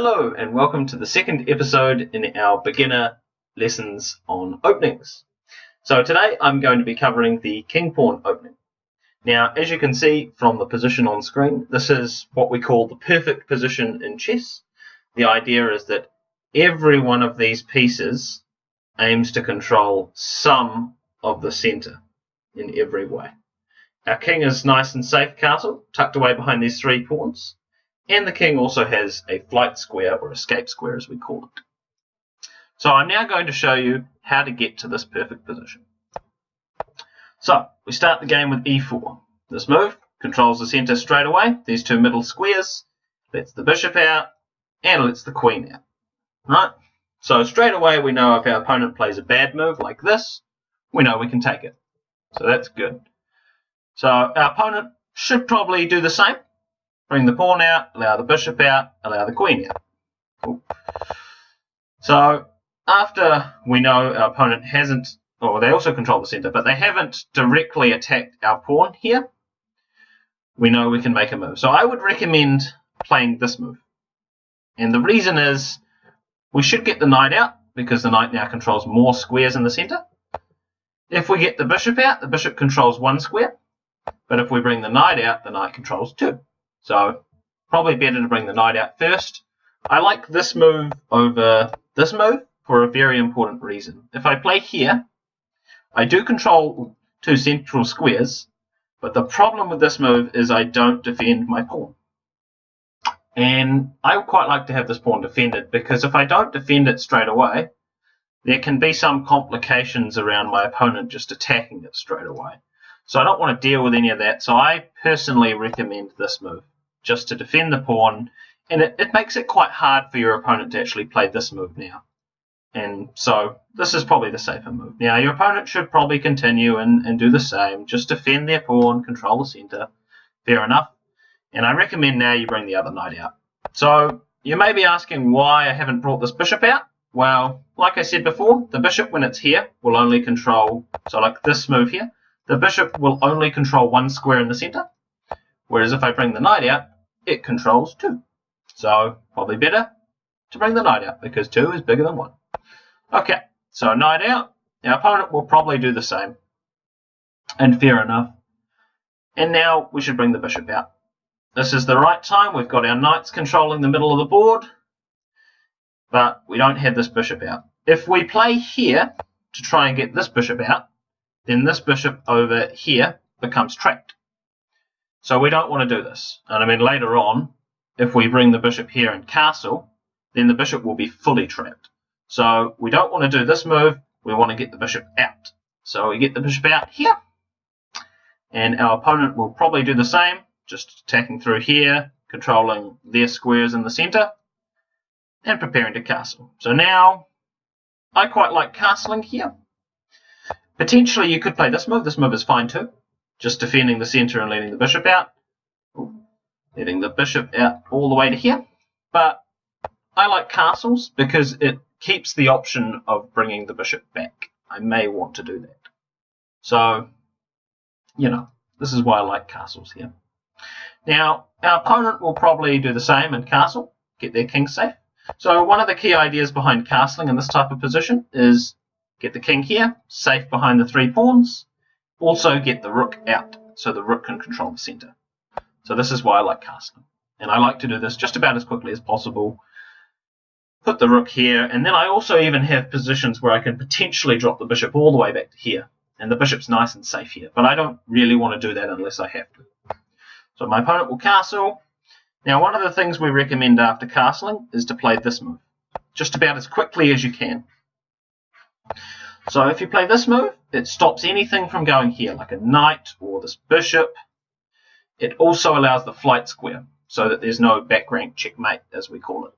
Hello and welcome to the second episode in our beginner lessons on openings. So today I'm going to be covering the king pawn opening. Now, as you can see from the position on screen, this is what we call the perfect position in chess. The idea is that every one of these pieces aims to control some of the center in every way. Our king is nice and safe castle, tucked away behind these three pawns. And the king also has a flight square, or escape square as we call it. So I'm now going to show you how to get to this perfect position. So we start the game with e4. This move controls the centre straight away, these two middle squares, lets the bishop out, and lets the queen out. Right? So straight away we know if our opponent plays a bad move like this, we know we can take it. So that's good. So our opponent should probably do the same. Bring the pawn out, allow the bishop out, allow the queen out. Cool. So after we know our opponent hasn't, or they also control the centre, but they haven't directly attacked our pawn here, we know we can make a move. So I would recommend playing this move. And the reason is we should get the knight out because the knight now controls more squares in the centre. If we get the bishop out, the bishop controls one square. But if we bring the knight out, the knight controls two. So probably better to bring the knight out first. I like this move over this move for a very important reason. If I play here, I do control two central squares, but the problem with this move is I don't defend my pawn. And I would quite like to have this pawn defended because if I don't defend it straight away, there can be some complications around my opponent just attacking it straight away. So I don't want to deal with any of that. So I personally recommend this move, just to defend the pawn. And it makes it quite hard for your opponent to actually play this move now. And so this is probably the safer move. Now your opponent should probably continue and do the same. Just defend their pawn, control the center. Fair enough. And I recommend now you bring the other knight out. So you may be asking why I haven't brought this bishop out. Well, like I said before, the bishop when it's here will only control, so like this move here, the bishop will only control one square in the center, whereas if I bring the knight out, it controls two. So probably better to bring the knight out because two is bigger than one. Okay, so knight out. Our opponent will probably do the same. And fair enough. And now we should bring the bishop out. This is the right time. We've got our knights controlling the middle of the board, but we don't have this bishop out. If we play here to try and get this bishop out, then this bishop over here becomes trapped. So we don't want to do this. And I mean, later on, if we bring the bishop here and castle, then the bishop will be fully trapped. So we don't want to do this move. We want to get the bishop out. So we get the bishop out here. And our opponent will probably do the same, just attacking through here, controlling their squares in the center, and preparing to castle. So now, I quite like castling here. Potentially you could play this move. This move is fine too. Just defending the center and letting the bishop out. Letting the bishop out all the way to here. But I like castles because it keeps the option of bringing the bishop back. I may want to do that. So, you know, this is why I like castles here. Now, our opponent will probably do the same and castle, get their king safe. So one of the key ideas behind castling in this type of position is get the king here, safe behind the three pawns. Also get the rook out, so the rook can control the center. So this is why I like castling. And I like to do this just about as quickly as possible. Put the rook here, and then I also even have positions where I can potentially drop the bishop all the way back to here. And the bishop's nice and safe here, but I don't really want to do that unless I have to. So my opponent will castle. Now one of the things we recommend after castling is to play this move, just about as quickly as you can. So if you play this move, it stops anything from going here, like a knight or this bishop. It also allows the flight square, so that there's no back rank checkmate, as we call it.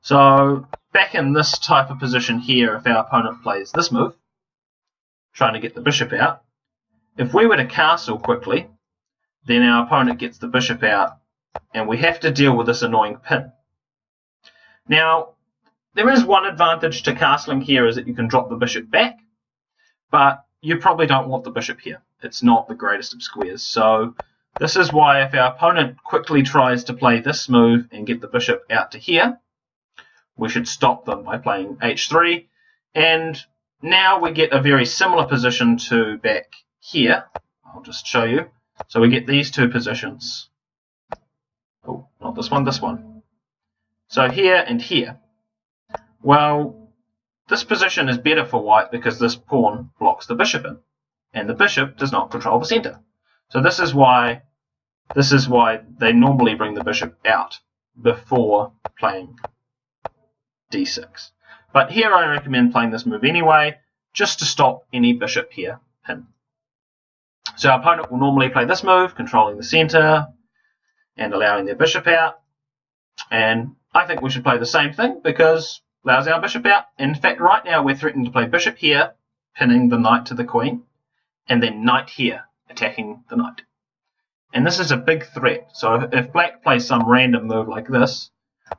So back in this type of position here, if our opponent plays this move, trying to get the bishop out, if we were to castle quickly, then our opponent gets the bishop out, and we have to deal with this annoying pin. Now, there is one advantage to castling here is that you can drop the bishop back, but you probably don't want the bishop here. It's not the greatest of squares. So This is why if our opponent quickly tries to play this move and get the bishop out to here, we should stop them by playing h3. And now we get a very similar position to back here. I'll just show you. So we get these two positions. Oh, not this one, this one. So here and here. Well, this position is better for white because this pawn blocks the bishop in, and the bishop does not control the center. So this is why they normally bring the bishop out before playing d6. But here I recommend playing this move anyway, just to stop any bishop here pin. So our opponent will normally play this move, controlling the center and allowing their bishop out. And I think we should play the same thing because it allows our bishop out. In fact, right now we're threatening to play bishop here, pinning the knight to the queen, and then knight here, attacking the knight. And this is a big threat. So if black plays some random move like this,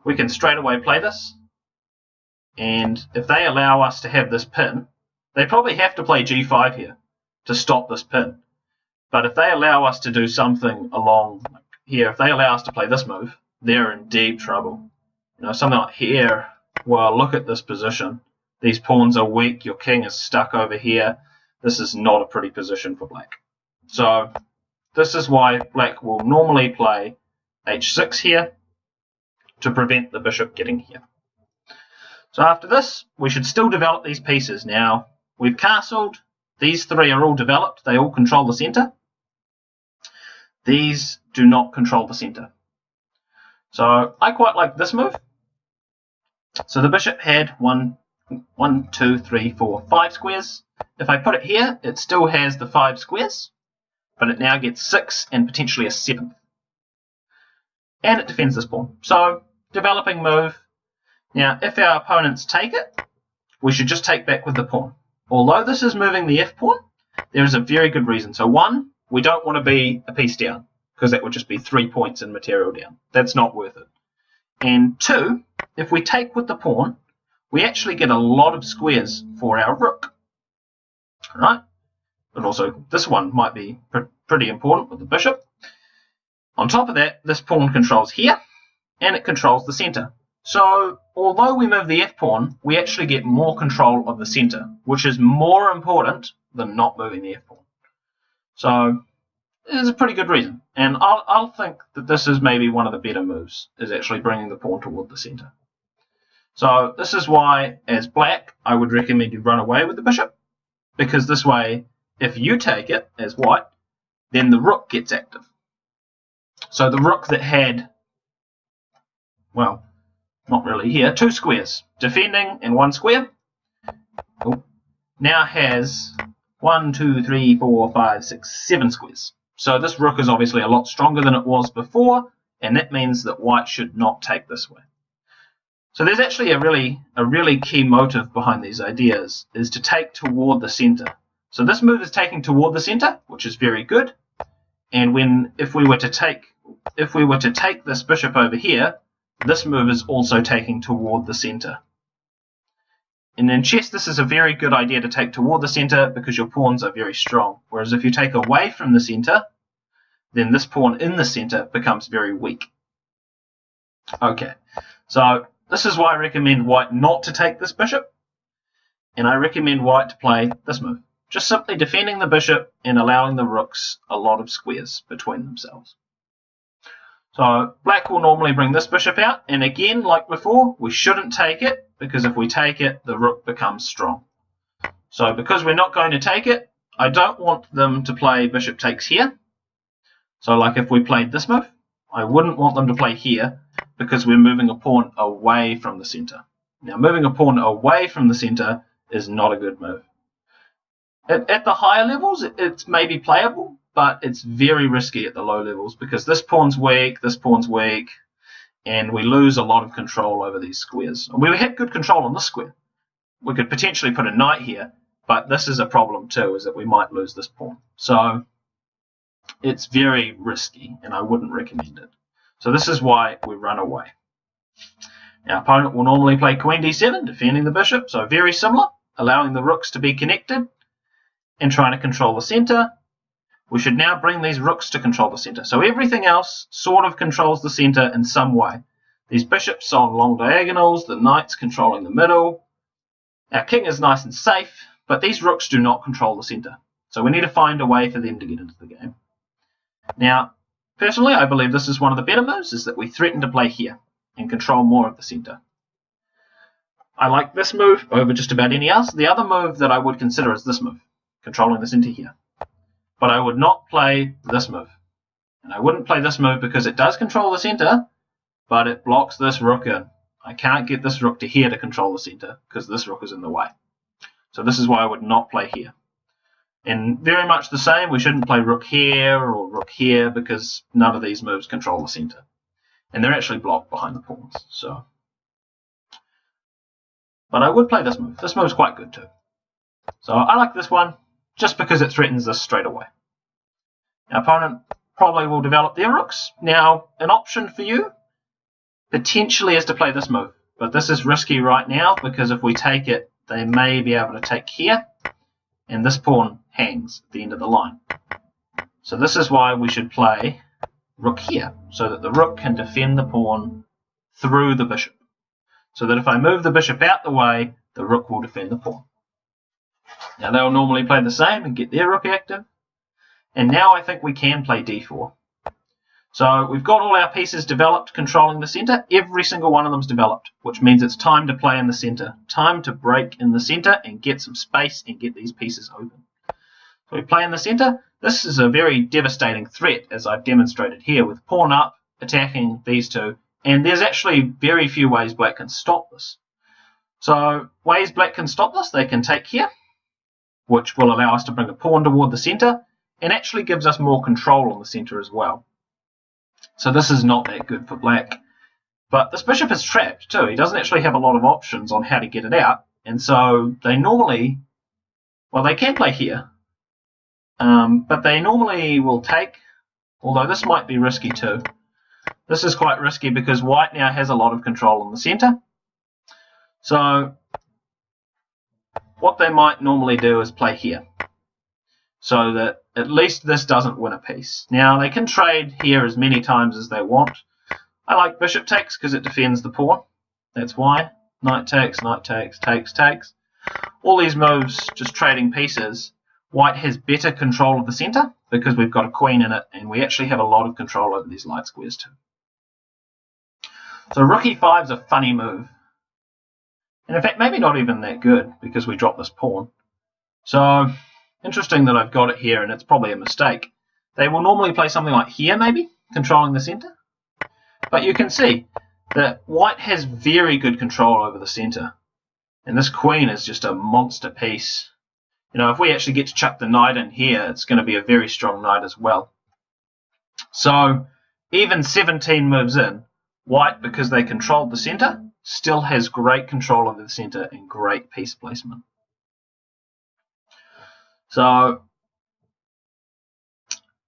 we can straight away play this. And if they allow us to have this pin, they probably have to play g5 here to stop this pin. But if they allow us to do something along here, if they allow us to play this move, they're in deep trouble. You know, something like here, well, look at this position. These pawns are weak, your king is stuck over here. This is not a pretty position for black. So this is why black will normally play h6 here to prevent the bishop getting here. So after this, we should still develop these pieces. Now, we've castled. These three are all developed. They all control the center. These do not control the center. So I quite like this move. So the bishop had 1, 2, 3, 4, 5 squares. If I put it here, it still has the 5 squares, but it now gets 6 and potentially a 7th. And it defends this pawn. So, developing move. Now, if our opponents take it, we should just take back with the pawn. Although this is moving the f pawn, there is a very good reason. So 1, we don't want to be a piece down, because that would just be 3 points in material down. That's not worth it. And 2, if we take with the pawn, we actually get a lot of squares for our rook. Right? But also, this one might be pretty important with the bishop. On top of that, this pawn controls here, and it controls the center. So, although we move the f-pawn, we actually get more control of the center, which is more important than not moving the f-pawn. So, it's a pretty good reason. And I'll think that this is maybe one of the better moves, is actually bringing the pawn toward the center. So, this is why, as black, I would recommend you run away with the bishop, because this way, if you take it as white, then the rook gets active. So, the rook that had, well, not really here, 2 squares, defending and 1 square, now has 1, 2, 3, 4, 5, 6, 7 squares. So this rook is obviously a lot stronger than it was before, and that means that white should not take this way. So there's actually a really key motive behind these ideas, is to take toward the center. So this move is taking toward the center, which is very good. And if we were to take this bishop over here, this move is also taking toward the center. And in chess, this is a very good idea to take toward the center because your pawns are very strong. Whereas if you take away from the center, then this pawn in the center becomes very weak. Okay, so this is why I recommend white not to take this bishop. And I recommend white to play this move. Just simply defending the bishop and allowing the rooks a lot of squares between themselves. So black will normally bring this bishop out, and again, like before, we shouldn't take it, because if we take it, the rook becomes strong. So because we're not going to take it, I don't want them to play bishop takes here. So like if we played this move, I wouldn't want them to play here, because we're moving a pawn away from the center. Now moving a pawn away from the center is not a good move. At the higher levels, it's maybe playable, but it's very risky at the low levels because this pawn's weak, and we lose a lot of control over these squares. We had good control on this square. We could potentially put a knight here, but this is a problem too, is that we might lose this pawn. So it's very risky, and I wouldn't recommend it. So this is why we run away. Our opponent will normally play queen d7, defending the bishop, so very similar, allowing the rooks to be connected and trying to control the center. we should now bring these rooks to control the centre. So everything else sort of controls the centre in some way. These bishops on long diagonals, the knights controlling the middle. Our king is nice and safe, but these rooks do not control the centre. So we need to find a way for them to get into the game. Now, personally, I believe this is one of the better moves, is that we threaten to play here and control more of the centre. I like this move over just about any else. The other move that I would consider is this move, controlling the centre here. But I would not play this move. And I wouldn't play this move because it does control the centre, but it blocks this rook in. I can't get this rook to here to control the centre because this rook is in the way. So this is why I would not play here. And very much the same, we shouldn't play rook here or rook here because none of these moves control the centre. And they're actually blocked behind the pawns. But I would play this move. This move's quite good too. So I like this one just because it threatens this straight away. Our opponent probably will develop their rooks. Now, an option for you potentially is to play this move. But this is risky right now because if we take it, they may be able to take here. And this pawn hangs at the end of the line. So this is why we should play rook here, so that the rook can defend the pawn through the bishop. So that if I move the bishop out the way, the rook will defend the pawn. Now they'll normally play the same and get their rook active. And now I think we can play d4. So we've got all our pieces developed controlling the centre. Every single one of them is developed, which means it's time to play in the centre. Time to break in the centre and get some space and get these pieces open. So we play in the centre. This is a very devastating threat, as I've demonstrated here, with pawn up, attacking these two. And there's actually very few ways black can stop this. So ways black can stop this, they can take here, which will allow us to bring a pawn toward the centre, and actually gives us more control on the centre as well. So this is not that good for black. But this bishop is trapped too. He doesn't actually have a lot of options on how to get it out. And so they normally, well, they can play here. But they normally will take, although this might be risky too. This is quite risky because white now has a lot of control on the centre. So what they might normally do is play here, so that at least this doesn't win a piece. Now they can trade here as many times as they want. I like bishop takes because it defends the pawn. That's why. Knight takes, takes, takes. All these moves, just trading pieces. White has better control of the centre because we've got a queen in it, and we actually have a lot of control over these light squares too. So rook e5 is a funny move. And in fact, maybe not even that good because we drop this pawn. So interesting that I've got it here, and it's probably a mistake. They will normally play something like here, maybe, controlling the centre. But you can see that white has very good control over the centre. And this queen is just a monster piece. You know, if we actually get to chuck the knight in here, it's going to be a very strong knight as well. So even 17 moves in, white, because they controlled the centre, still has great control over the centre and great piece placement. So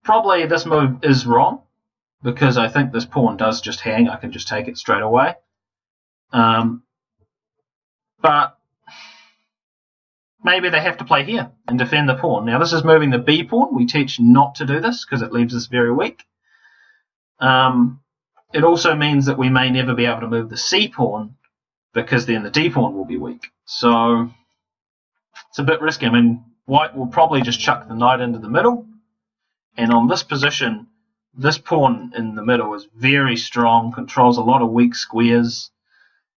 probably this move is wrong because I think this pawn does just hang. I can just take it straight away. But maybe they have to play here and defend the pawn. Now this is moving the b pawn. We teach not to do this because it leaves us very weak. It also means that we may never be able to move the c pawn because then the d pawn will be weak. So it's a bit risky. I mean, white will probably just chuck the knight into the middle. And on this position, this pawn in the middle is very strong, controls a lot of weak squares,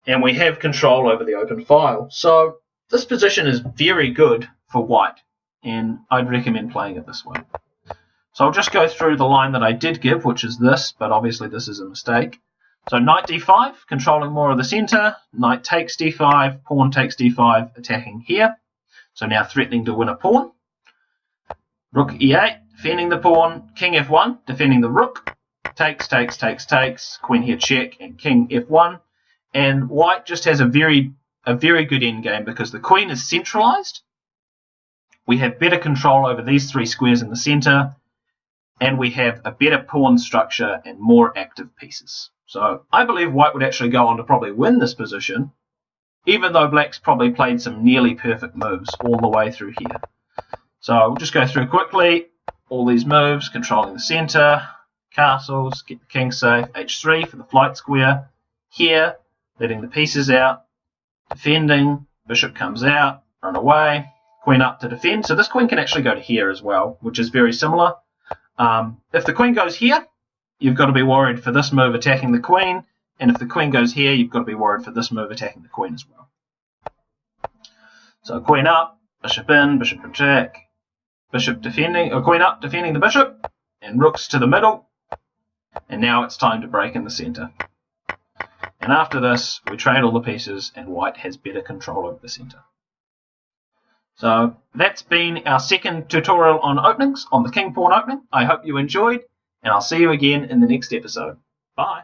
and we have control over the open file. So this position is very good for white, and I'd recommend playing it this way. So I'll just go through the line that I did give, which is this, but obviously this is a mistake. So knight d5, controlling more of the centre. Knight takes d5, pawn takes d5, attacking here. So now threatening to win a pawn. Rook e8, defending the pawn. King f1, defending the rook. Takes, takes, takes, takes. Queen here check, and king f1. And white just has a very good endgame because the queen is centralised. We have better control over these three squares in the centre, and we have a better pawn structure and more active pieces. So I believe white would actually go on to probably win this position, even though black's probably played some nearly perfect moves all the way through here. So we'll just go through quickly. all these moves, controlling the centre, castles, get the king safe, h3 for the flight square. Here, letting the pieces out, defending, bishop comes out, run away, queen up to defend. So this queen can actually go to here as well, which is very similar. If the queen goes here, you've got to be worried for this move attacking the queen, and if the queen goes here, you've got to be worried for this move attacking the queen as well. So queen up, bishop in, bishop attack, bishop defending, or queen up, defending the bishop, and rooks to the middle. And now it's time to break in the centre. And after this, we trade all the pieces, and white has better control over the centre. So that's been our second tutorial on openings, on the king pawn opening. I hope you enjoyed, and I'll see you again in the next episode. Bye.